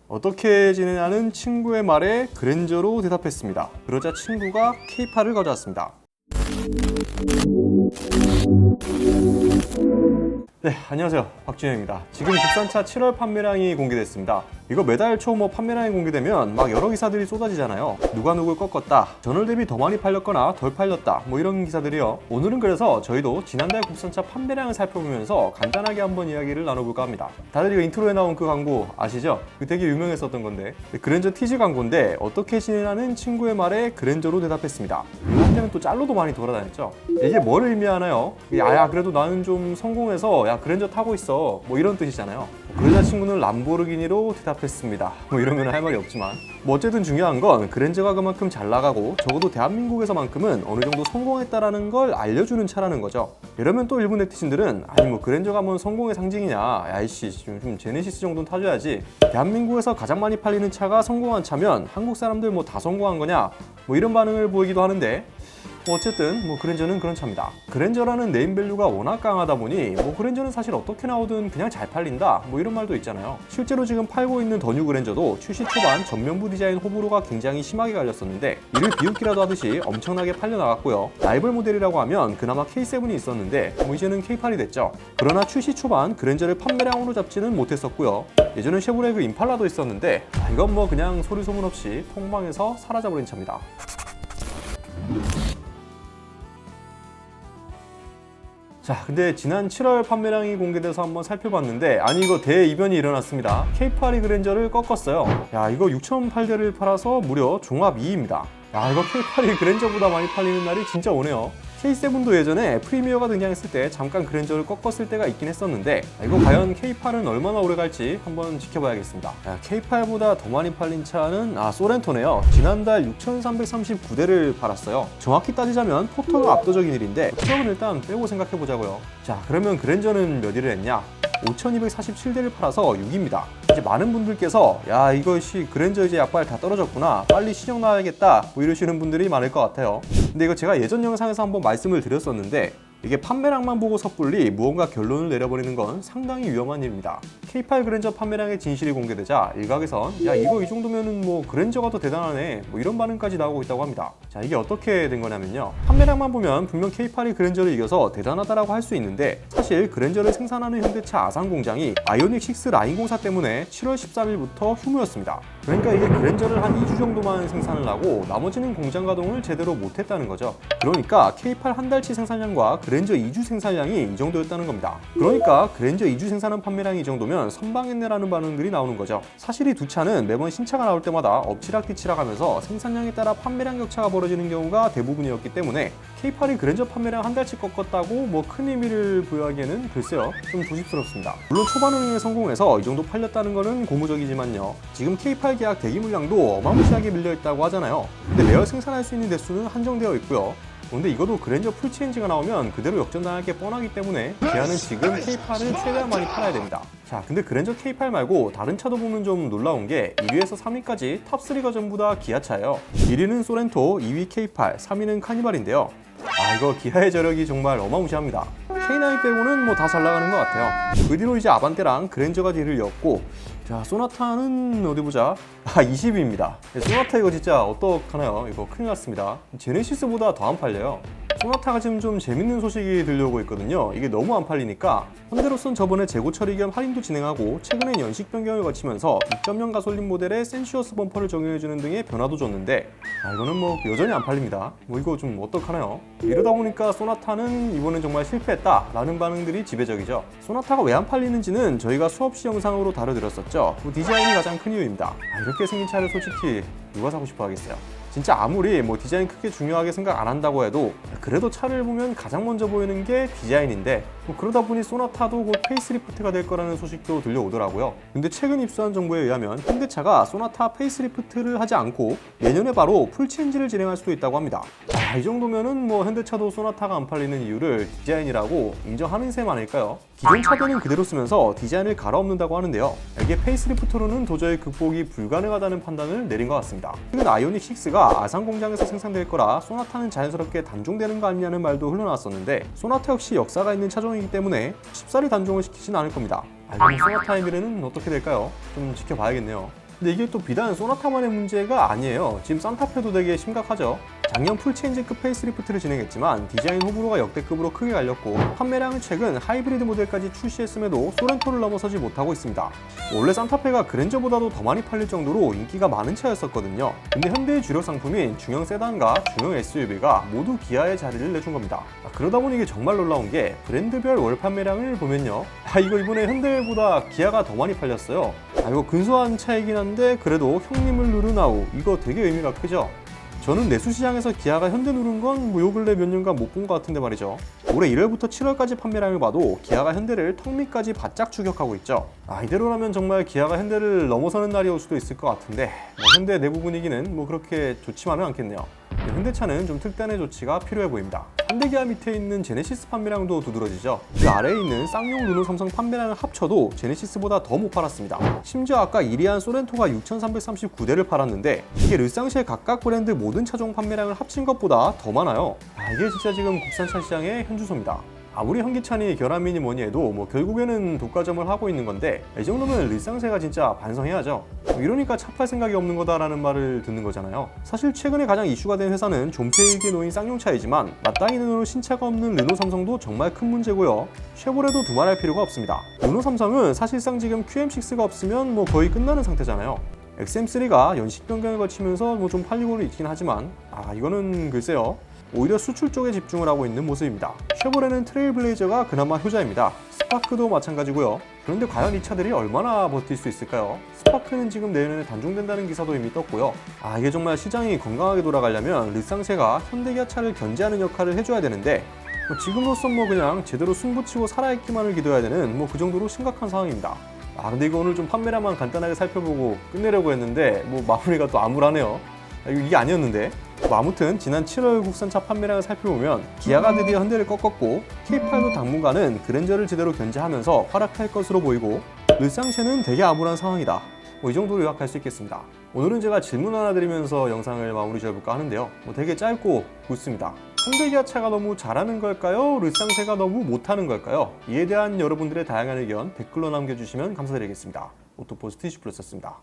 어떻게 지내냐는 친구의 말에 그랜저로 대답했습니다. 그러자 친구가 K8을 가져왔습니다. 네, 안녕하세요. 박준영입니다. 지금 국산차 7월 판매량이 공개됐습니다. 이거 매달 초 판매량이 공개되면 막 여러 기사들이 쏟아지잖아요. 누가 누굴 꺾었다, 전월 대비 더 많이 팔렸거나 덜 팔렸다, 이런 기사들이요. 오늘은 그래서 저희도 지난달 국산차 판매량을 살펴보면서 간단하게 한번 이야기를 나눠볼까 합니다. 다들 이거 인트로에 나온 그 광고 아시죠? 그 되게 유명했었던 건데, 그랜저 티즈 광고인데 어떻게 지내라는 친구의 말에 그랜저로 대답했습니다. 이거 때는 또 짤로도 많이 돌아다녔죠. 이게 뭘 의미하나요? 야 그래도 나는 좀 성공해서 야 그랜저 타고 있어, 이런 뜻이잖아요. 그러자 친구는 람보르기니로 대답했습니다. 이러면 할 말이 없지만 어쨌든 중요한 건 그랜저가 그만큼 잘 나가고 적어도 대한민국에서만큼은 어느 정도 성공했다라는 걸 알려주는 차라는 거죠. 이러면 또 일부 네티즌들은 아니 그랜저가 뭔 성공의 상징이냐, 야이씨 좀 제네시스 정도는 타줘야지, 대한민국에서 가장 많이 팔리는 차가 성공한 차면 한국 사람들 다 성공한 거냐, 이런 반응을 보이기도 하는데, 어쨌든 그랜저는 그런 차입니다. 그랜저라는 네임밸류가 워낙 강하다 보니 그랜저는 사실 어떻게 나오든 그냥 잘 팔린다, 이런 말도 있잖아요. 실제로 지금 팔고 있는 더 뉴 그랜저도 출시 초반 전면부 디자인 호불호가 굉장히 심하게 갈렸었는데 이를 비웃기라도 하듯이 엄청나게 팔려나갔고요. 라이벌 모델이라고 하면 그나마 K7이 있었는데 이제는 K8이 됐죠. 그러나 출시 초반 그랜저를 판매량으로 잡지는 못했었고요. 예전엔 쉐보레 그 임팔라도 있었는데 이건 그냥 소리 소문 없이 폭망해서 사라져버린 차입니다. 자, 근데 지난 7월 판매량이 공개돼서 한번 살펴봤는데 아니 이거 대이변이 일어났습니다. K8이 그랜저를 꺾었어요. 야, 이거 6,008대를 팔아서 무려 종합 2위입니다. 야, 이거 K8이 그랜저보다 많이 팔리는 날이 진짜 오네요. K7도 예전에 프리미어가 등장했을 때 잠깐 그랜저를 꺾었을 때가 있긴 했었는데 이거 과연 K8은 얼마나 오래 갈지 한번 지켜봐야겠습니다. K8보다 더 많이 팔린 차는 소렌토네요. 지난달 6,339대를 팔았어요. 정확히 따지자면 포터가 압도적인 일인데 트럭은 일단 빼고 생각해보자고요. 자, 그러면 그랜저는 몇 일을 했냐? 5,247대를 팔아서 6위입니다. 이제 많은 분들께서 야 이것이 그랜저 이제 약발 다 떨어졌구나, 빨리 신형 나와야겠다, 이러시는 분들이 많을 것 같아요. 근데 이거 제가 예전 영상에서 한번 말씀을 드렸었는데 이게 판매량만 보고 섣불리 무언가 결론을 내려버리는 건 상당히 위험한 일입니다. K8 그랜저 판매량의 진실이 공개되자 일각에선 야 이거 이 정도면은 그랜저가 더 대단하네, 이런 반응까지 나오고 있다고 합니다. 자, 이게 어떻게 된 거냐면요, 판매량만 보면 분명 K8이 그랜저를 이겨서 대단하다라고 할 수 있는데 사실 그랜저를 생산하는 현대차 아산 공장이 아이오닉6 라인 공사 때문에 7월 13일부터 휴무였습니다. 그러니까 이게 그랜저를 한 2주 정도만 생산을 하고 나머지는 공장 가동을 제대로 못했다는 거죠. 그러니까 K8 한 달치 생산량과 그랜저 2주 생산량이 이 정도였다는 겁니다. 그러니까 그랜저 2주 생산한 판매량이 이 정도면 선방했네라는 반응들이 나오는 거죠. 사실 이 두 차는 매번 신차가 나올 때마다 엎치락뒤치락 하면서 생산량에 따라 판매량 격차가 벌어지는 경우가 대부분이었기 때문에 K8이 그랜저 판매량 한 달치 꺾었다고 큰 의미를 부여하기에는 글쎄요, 좀 조심스럽습니다. 물론 초반 운행에 성공해서 이 정도 팔렸다는 거는 고무적이지만요, 지금 K8 계약 대기 물량도 어마무시하게 밀려있다고 하잖아요. 근데 매월 생산할 수 있는 대수는 한정되어 있고요. 근데 이것도 그랜저 풀체인지가 나오면 그대로 역전당할 게 뻔하기 때문에 기아는 지금 K8을 최대한 많이 팔아야 됩니다. 자, 근데 그랜저 K8 말고 다른 차도 보면 좀 놀라운 게 1위에서 3위까지 탑3가 전부 다 기아차예요. 1위는 소렌토, 2위 K8, 3위는 카니발인데요. 이거 기아의 저력이 정말 어마무시합니다. K9 빼고는 다 잘 나가는 것 같아요. 그 뒤로 이제 아반떼랑 그랜저가 뒤를 이었고, 자, 소나타는 어디 보자. 20위입니다. 소나타 이거 진짜 어떡하나요? 이거 큰일 났습니다. 제네시스보다 더 안 팔려요. 소나타가 지금 좀 재밌는 소식이 들려오고 있거든요. 이게 너무 안 팔리니까 현대로선 저번에 재고 처리 겸 할인도 진행하고 최근엔 연식 변경을 거치면서 2.0 가솔린 모델에 센슈어스 범퍼를 적용해주는 등의 변화도 줬는데 이거는 여전히 안 팔립니다. 이거 좀 어떡하나요? 이러다 보니까 소나타는 이번엔 정말 실패했다라는 반응들이 지배적이죠. 소나타가 왜 안 팔리는지는 저희가 수없이 영상으로 다뤄드렸었죠. 디자인이 가장 큰 이유입니다. 이렇게 생긴 차를 솔직히 누가 사고 싶어 하겠어요? 진짜 아무리 디자인 크게 중요하게 생각 안 한다고 해도 그래도 차를 보면 가장 먼저 보이는 게 디자인인데 그러다 보니 소나타도 곧 페이스리프트가 될 거라는 소식도 들려오더라고요. 근데 최근 입수한 정보에 의하면 현대차가 소나타 페이스리프트를 하지 않고 내년에 바로 풀체인지를 진행할 수도 있다고 합니다. 이 정도면은 현대차도 소나타가 안 팔리는 이유를 디자인이라고 인정하는 셈 아닐까요? 기존 차들은 그대로 쓰면서 디자인을 갈아엎는다고 하는데요, 이게 페이스리프트로는 도저히 극복이 불가능하다는 판단을 내린 것 같습니다. 최근 아이오닉6가 아산 공장에서 생산될 거라 소나타는 자연스럽게 단종되는 거 아니냐는 말도 흘러나왔었는데 소나타 역시 역사가 있는 차종이기 때문에 쉽사리 단종을 시키진 않을 겁니다. 그럼 소나타의 미래는 어떻게 될까요? 좀 지켜봐야겠네요. 근데 이게 또 비단 소나타만의 문제가 아니에요. 지금 산타페도 되게 심각하죠. 작년 풀체인지급 페이스리프트를 진행했지만 디자인 호불호가 역대급으로 크게 갈렸고 판매량은 최근 하이브리드 모델까지 출시했음에도 소렌토를 넘어서지 못하고 있습니다. 원래 산타페가 그랜저보다도 더 많이 팔릴 정도로 인기가 많은 차였었거든요. 근데 현대의 주력 상품인 중형 세단과 중형 SUV가 모두 기아의 자리를 내준 겁니다. 그러다 보니 이게 정말 놀라운 게 브랜드별 월 판매량을 보면요, 이거 이번에 현대보다 기아가 더 많이 팔렸어요. 이거 근소한 차이긴 한데 그래도 형님을 누르나우, 이거 되게 의미가 크죠. 저는 내수시장에서 기아가 현대 누른 건 요 근래 몇 년간 못 본 것 같은데 말이죠. 올해 1월부터 7월까지 판매량을 봐도 기아가 현대를 턱 밑까지 바짝 추격하고 있죠. 이대로라면 정말 기아가 현대를 넘어서는 날이 올 수도 있을 것 같은데 현대 내부 분위기는 그렇게 좋지만은 않겠네요. 현대차는 좀 특단의 조치가 필요해 보입니다. 현대기아 밑에 있는 제네시스 판매량도 두드러지죠. 그 아래에 있는 쌍용, 르노, 삼성 판매량을 합쳐도 제네시스보다 더 못 팔았습니다. 심지어 아까 1위한 소렌토가 6,339대를 팔았는데 이게 르쌍시의 각각 브랜드 모든 차종 판매량을 합친 것보다 더 많아요. 이게 진짜 지금 국산차 시장의 현주소입니다. 아무리 현기찬이 결함이니 뭐니 해도 결국에는 독과점을 하고 있는 건데 이 정도면 르쌍세가 진짜 반성해야죠. 이러니까 차 팔 생각이 없는 거다라는 말을 듣는 거잖아요. 사실 최근에 가장 이슈가 된 회사는 존폐이기에 놓인 쌍용차이지만 맞다이는으로 신차가 없는 르노 삼성도 정말 큰 문제고요. 쉐보레도 두말할 필요가 없습니다. 르노 삼성은 사실상 지금 QM6가 없으면 거의 끝나는 상태잖아요. XM3가 연식 변경을 거치면서 좀 팔리고는 있긴 하지만 이거는 글쎄요, 오히려 수출 쪽에 집중을 하고 있는 모습입니다. 쉐보레는 트레일블레이저가 그나마 효자입니다. 스파크도 마찬가지고요. 그런데 과연 이 차들이 얼마나 버틸 수 있을까요? 스파크는 지금 내년에 단종된다는 기사도 이미 떴고요. 이게 정말 시장이 건강하게 돌아가려면 르쌍세가 현대기아 차를 견제하는 역할을 해줘야 되는데 지금으로선 그냥 제대로 승부치고 살아있기만을 기도해야 되는 그 정도로 심각한 상황입니다. 근데 이거 오늘 좀 판매량만 간단하게 살펴보고 끝내려고 했는데 마무리가 또 암울하네요. 이게 아니었는데. 아무튼 지난 7월 국산차 판매량을 살펴보면 기아가 드디어 현대를 꺾었고 K8도 당분간은 그랜저를 제대로 견제하면서 활약할 것으로 보이고 르쌍쉐는 되게 암울한 상황이다. 이 정도로 요약할 수 있겠습니다. 오늘은 제가 질문 하나 드리면서 영상을 마무리 지어볼까 하는데요. 되게 짧고 굵습니다. 현대기아 차가 너무 잘하는 걸까요? 르쌍쉐가 너무 못하는 걸까요? 이에 대한 여러분들의 다양한 의견 댓글로 남겨주시면 감사드리겠습니다. 오토포스트 20+였습니다.